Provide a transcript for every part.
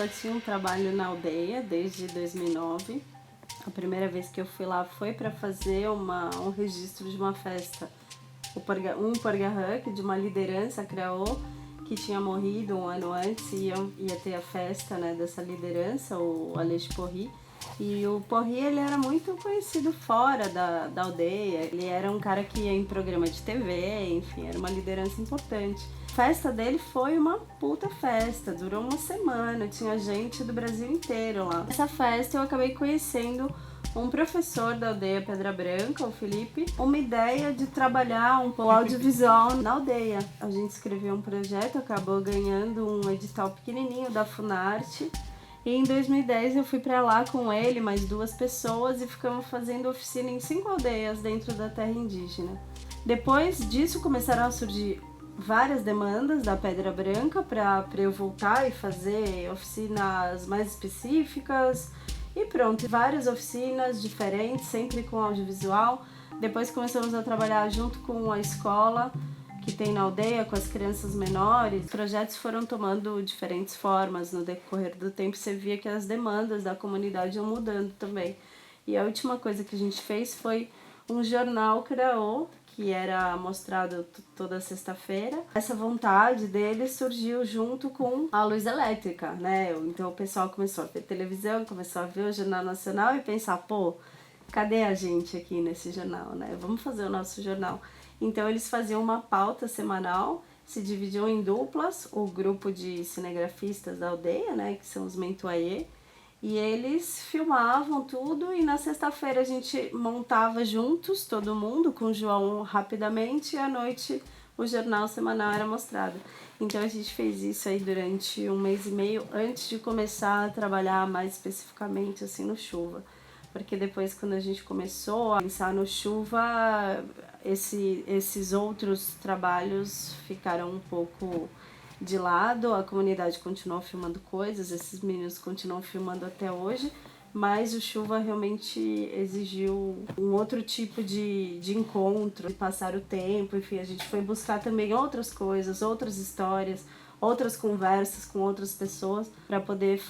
já tinha um trabalho na aldeia desde 2009. A primeira vez que eu fui lá foi para fazer um registro de uma festa. Um Pargahak, de uma liderança Kraô, que tinha morrido um ano antes e ia ter a festa, né, dessa liderança, o Aleix Porri. E o Porri, ele era muito conhecido fora da aldeia, ele era um cara que ia em programa de TV, enfim, era uma liderança importante. A festa dele foi uma puta festa, durou uma semana, tinha gente do Brasil inteiro lá. Nessa festa eu acabei conhecendo um professor da aldeia Pedra Branca, o Felipe, uma ideia de trabalhar o audiovisual na aldeia. A gente escreveu um projeto, acabou ganhando um edital pequenininho da Funarte. E em 2010 eu fui para lá com ele, mais 2 pessoas, e ficamos fazendo oficina em 5 aldeias dentro da terra indígena. Depois disso começaram a surgir várias demandas da Pedra Branca para eu voltar e fazer oficinas mais específicas. E pronto, várias oficinas diferentes, sempre com audiovisual. Depois começamos a trabalhar junto com a escola que tem na aldeia, com as crianças menores. Os projetos foram tomando diferentes formas no decorrer do tempo. Você via que as demandas da comunidade iam mudando também. E a última coisa que a gente fez foi um jornal Kraô, que era mostrado toda sexta-feira. Essa vontade dele surgiu junto com a luz elétrica, né? Então o pessoal começou a ver televisão, começou a ver o Jornal Nacional e pensar, pô, cadê a gente aqui nesse jornal, né? Vamos fazer o nosso jornal. Então eles faziam uma pauta semanal, se dividiam em duplas, o grupo de cinegrafistas da aldeia, né, que são os Mentuaiê, e eles filmavam tudo e na sexta-feira a gente montava juntos, todo mundo, com o João rapidamente, e à noite o jornal semanal era mostrado. Então a gente fez isso aí durante 1 mês e meio antes de começar a trabalhar mais especificamente assim no Chuva. Porque depois, quando a gente começou a pensar no Chuva, esses outros trabalhos ficaram um pouco de lado. A comunidade continuou filmando coisas, esses meninos continuam filmando até hoje, mas o Chuva realmente exigiu um outro tipo de encontro, de passar o tempo. Enfim, a gente foi buscar também outras coisas, outras histórias, outras conversas com outras pessoas para poder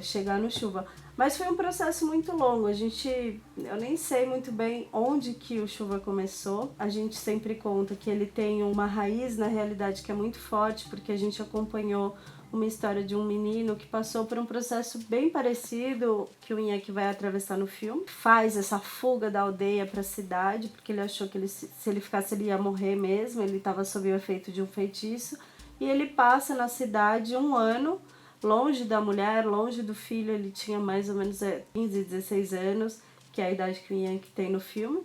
chegar no Chuva. Mas foi um processo muito longo, eu nem sei muito bem onde que o Chuva começou. A gente sempre conta que ele tem uma raiz na realidade que é muito forte, porque a gente acompanhou uma história de um menino que passou por um processo bem parecido que o Inheque vai atravessar no filme. Faz essa fuga da aldeia para a cidade, porque ele achou que se ele ficasse ele ia morrer mesmo, ele estava sob o efeito de um feitiço. E ele passa na cidade 1 ano, longe da mulher, longe do filho. Ele tinha mais ou menos 15, 16 anos, que é a idade que o Yankee tem no filme.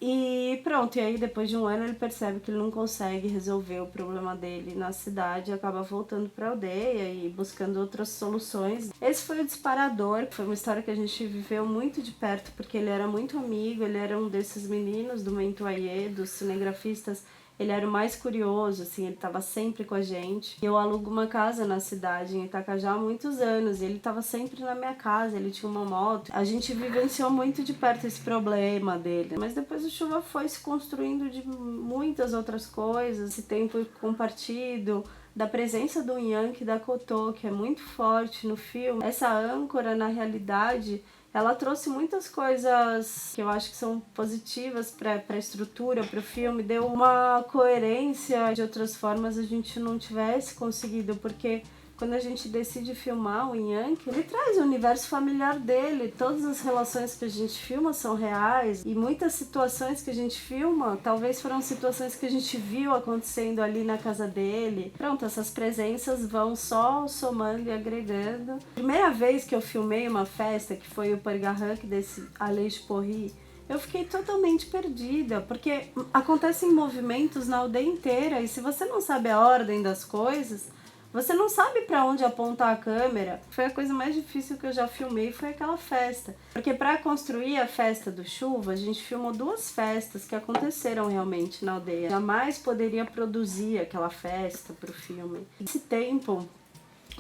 E pronto, e aí depois de 1 ano ele percebe que ele não consegue resolver o problema dele na cidade e acaba voltando para a aldeia e buscando outras soluções. Esse foi o disparador, foi uma história que a gente viveu muito de perto, porque ele era muito amigo, ele era um desses meninos do Mentuaiê, dos cinegrafistas. Ele era o mais curioso, assim, ele estava sempre com a gente. Eu alugo uma casa na cidade, em Itacajá, há muitos anos, e ele estava sempre na minha casa, ele tinha uma moto. A gente vivenciou muito de perto esse problema dele. Mas depois o Chuva foi se construindo de muitas outras coisas, esse tempo compartido, da presença do Yankee e da Cotô, que é muito forte no filme. Essa âncora, na realidade, ela trouxe muitas coisas que eu acho que são positivas para a estrutura, para o filme. Deu uma coerência de outras formas a gente não tivesse conseguido, porque quando a gente decide filmar o Yankee, ele traz o universo familiar dele. Todas as relações que a gente filma são reais e muitas situações que a gente filma talvez foram situações que a gente viu acontecendo ali na casa dele. Pronto, essas presenças vão só somando e agregando. Primeira vez que eu filmei uma festa, que foi o Pargahak desse Aleix Porri, eu fiquei totalmente perdida, porque acontecem movimentos na aldeia inteira e se você não sabe a ordem das coisas, você não sabe para onde apontar a câmera. Foi a coisa mais difícil que eu já filmei, foi aquela festa. Porque para construir a festa do Chuva, a gente filmou 2 festas que aconteceram realmente na aldeia. Jamais poderia produzir aquela festa para o filme. Esse tempo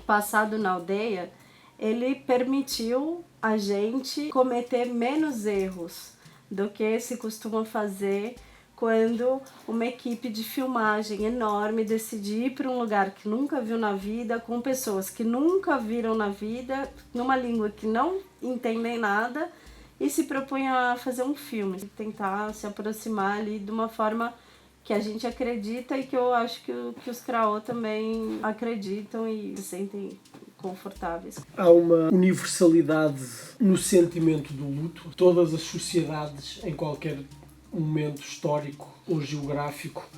passado na aldeia, ele permitiu a gente cometer menos erros do que se costuma fazer quando uma equipe de filmagem enorme decidiu ir para um lugar que nunca viu na vida, com pessoas que nunca viram na vida, numa língua que não entendem nada, e se propõe a fazer um filme, tentar se aproximar ali de uma forma que a gente acredita e que eu acho que os Craô também acreditam e se sentem confortáveis. Há uma universalidade no sentimento do luto. Todas as sociedades, em qualquer momento histórico ou geográfico,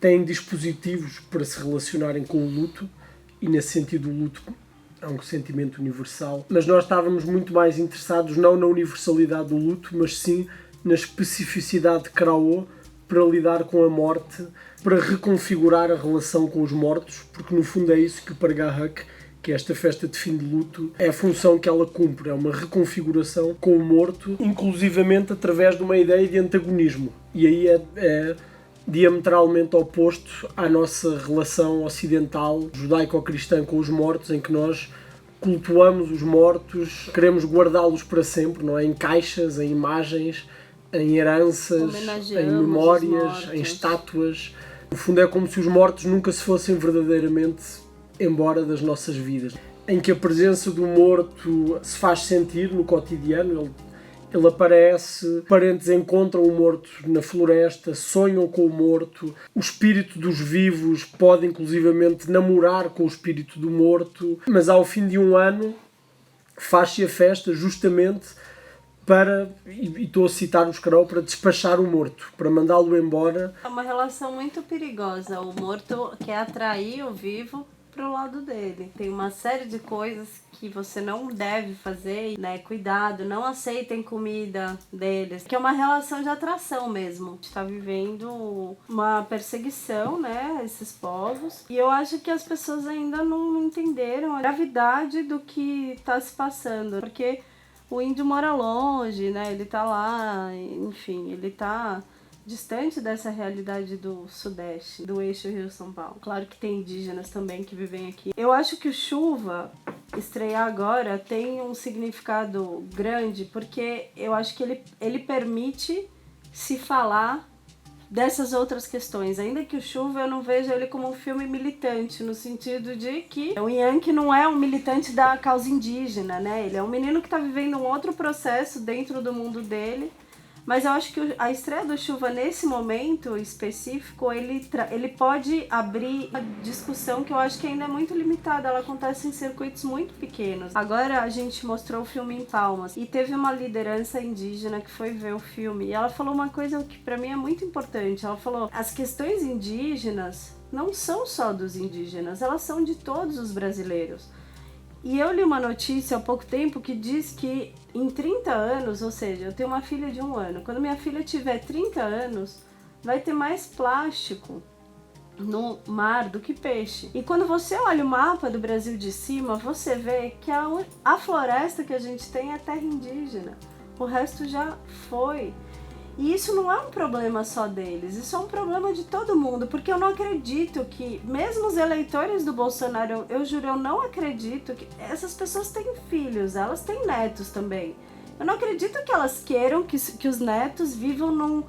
têm dispositivos para se relacionarem com o luto, e nesse sentido o luto é um sentimento universal. Mas nós estávamos muito mais interessados não na universalidade do luto, mas sim na especificidade de Craô para lidar com a morte, para reconfigurar a relação com os mortos, porque no fundo é isso que o Pargahak, que é esta festa de fim de luto, é a função que ela cumpre, é uma reconfiguração com o morto, inclusivamente através de uma ideia de antagonismo. E aí é diametralmente oposto à nossa relação ocidental, judaico-cristã com os mortos, em que nós cultuamos os mortos, queremos guardá-los para sempre, não é? Em caixas, em imagens, em heranças, em memórias, em estátuas. No fundo é como se os mortos nunca se fossem verdadeiramente embora das nossas vidas. Em que a presença do morto se faz sentir no cotidiano, ele aparece, parentes encontram o morto na floresta, sonham com o morto, o espírito dos vivos pode inclusivamente namorar com o espírito do morto, mas ao fim de um ano faz-se a festa justamente para, e estou a citar os Craô, para despachar o morto, para mandá-lo embora. É uma relação muito perigosa. O morto quer atrair o vivo para o lado dele. Tem uma série de coisas que você não deve fazer, né? Cuidado, não aceitem comida deles, que é uma relação de atração mesmo. A gente está vivendo uma perseguição, né? Esses povos. E eu acho que as pessoas ainda não entenderam a gravidade do que está se passando, porque o índio mora longe, né? Ele tá lá, enfim, ele tá distante dessa realidade do Sudeste, do eixo Rio-São Paulo. Claro que tem indígenas também que vivem aqui. Eu acho que o Chuva estrear agora tem um significado grande, porque eu acho que ele permite se falar dessas outras questões, ainda que o Chuva eu não vejo ele como um filme militante, no sentido de que o Yankee não é um militante da causa indígena, né? Ele é um menino que está vivendo um outro processo dentro do mundo dele, mas eu acho que a estreia do Chuva nesse momento específico, ele pode abrir uma discussão que eu acho que ainda é muito limitada, ela acontece em circuitos muito pequenos. Agora a gente mostrou o filme em Palmas e teve uma liderança indígena que foi ver o filme e ela falou uma coisa que para mim é muito importante. Ela falou: as questões indígenas não são só dos indígenas, elas são de todos os brasileiros. E eu li uma notícia há pouco tempo que diz que em 30 anos, ou seja, eu tenho uma filha de 1 ano, quando minha filha tiver 30 anos, vai ter mais plástico no mar do que peixe. E quando você olha o mapa do Brasil de cima, você vê que a floresta que a gente tem é terra indígena. O resto já foi. E isso não é um problema só deles, isso é um problema de todo mundo, porque eu não acredito que, mesmo os eleitores do Bolsonaro, eu juro, eu não acredito que essas pessoas têm filhos, elas têm netos também. Eu não acredito que elas queiram que os netos vivam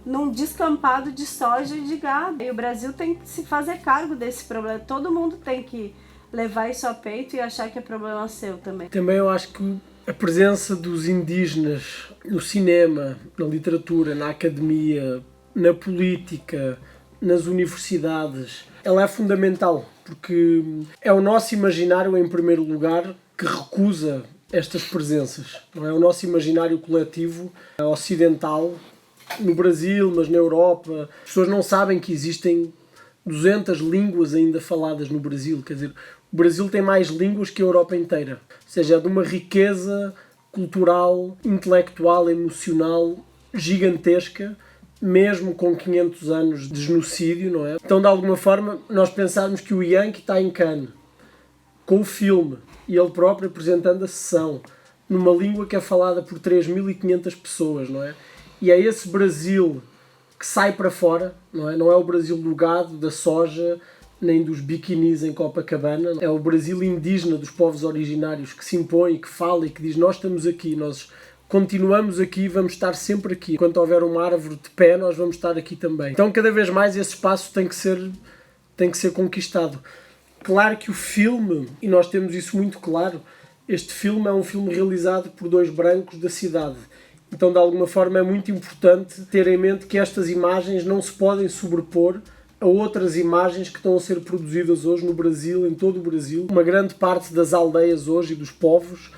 num descampado de soja e de gado. E o Brasil tem que se fazer cargo desse problema, todo mundo tem que levar isso a peito e achar que é problema seu também. Também eu acho que a presença dos indígenas no cinema, na literatura, na academia, na política, nas universidades, ela é fundamental, porque é o nosso imaginário, em primeiro lugar, que recusa estas presenças. Não é o nosso imaginário coletivo ocidental, no Brasil, mas na Europa. As pessoas não sabem que existem 200 línguas ainda faladas no Brasil, quer dizer, o Brasil tem mais línguas que a Europa inteira. Ou seja, é de uma riqueza cultural, intelectual, emocional gigantesca, mesmo com 500 anos de genocídio, não é? Então, de alguma forma, nós pensarmos que o Yankee está em Cannes, com o filme, e ele próprio apresentando a sessão, numa língua que é falada por 3.500 pessoas, não é? E é esse Brasil que sai para fora, não é? Não é o Brasil do gado, da soja, nem dos biquinis em Copacabana. É o Brasil indígena dos povos originários que se impõe, que fala e que diz: nós estamos aqui, nós continuamos aqui, vamos estar sempre aqui. Enquanto houver uma árvore de pé, nós vamos estar aqui também. Então, cada vez mais esse espaço tem que ser conquistado. Claro que o filme, e nós temos isso muito claro, este filme é um filme realizado por 2 brancos da cidade. Então, de alguma forma, é muito importante ter em mente que estas imagens não se podem sobrepor a outras imagens que estão a ser produzidas hoje no Brasil, em todo o Brasil. Uma grande parte das aldeias hoje e dos povos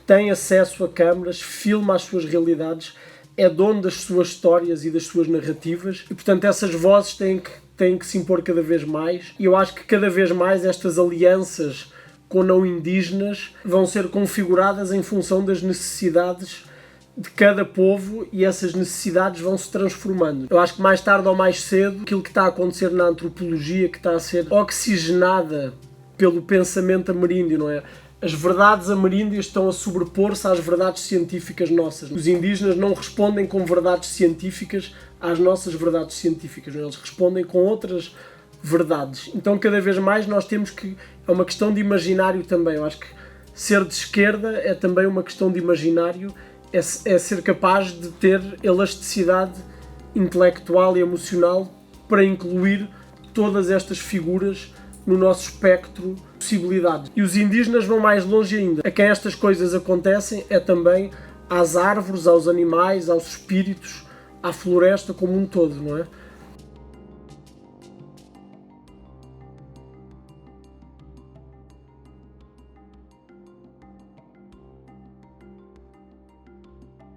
tem acesso a câmaras, filma as suas realidades, é dono das suas histórias e das suas narrativas e, portanto, essas vozes têm que se impor cada vez mais. E eu acho que cada vez mais estas alianças com não indígenas vão ser configuradas em função das necessidades de cada povo e essas necessidades vão se transformando. Eu acho que mais tarde ou mais cedo, aquilo que está a acontecer na antropologia, que está a ser oxigenada pelo pensamento ameríndio, não é? As verdades ameríndias estão a sobrepor-se às verdades científicas nossas. Os indígenas não respondem com verdades científicas às nossas verdades científicas, não é? Eles respondem com outras verdades. Então, cada vez mais nós temos que... É uma questão de imaginário também. Eu acho que ser de esquerda é também uma questão de imaginário, é ser capaz de ter elasticidade intelectual e emocional para incluir todas estas figuras no nosso espectro de possibilidades. E os indígenas vão mais longe ainda. A quem estas coisas acontecem é também às árvores, aos animais, aos espíritos, à floresta como um todo, não é?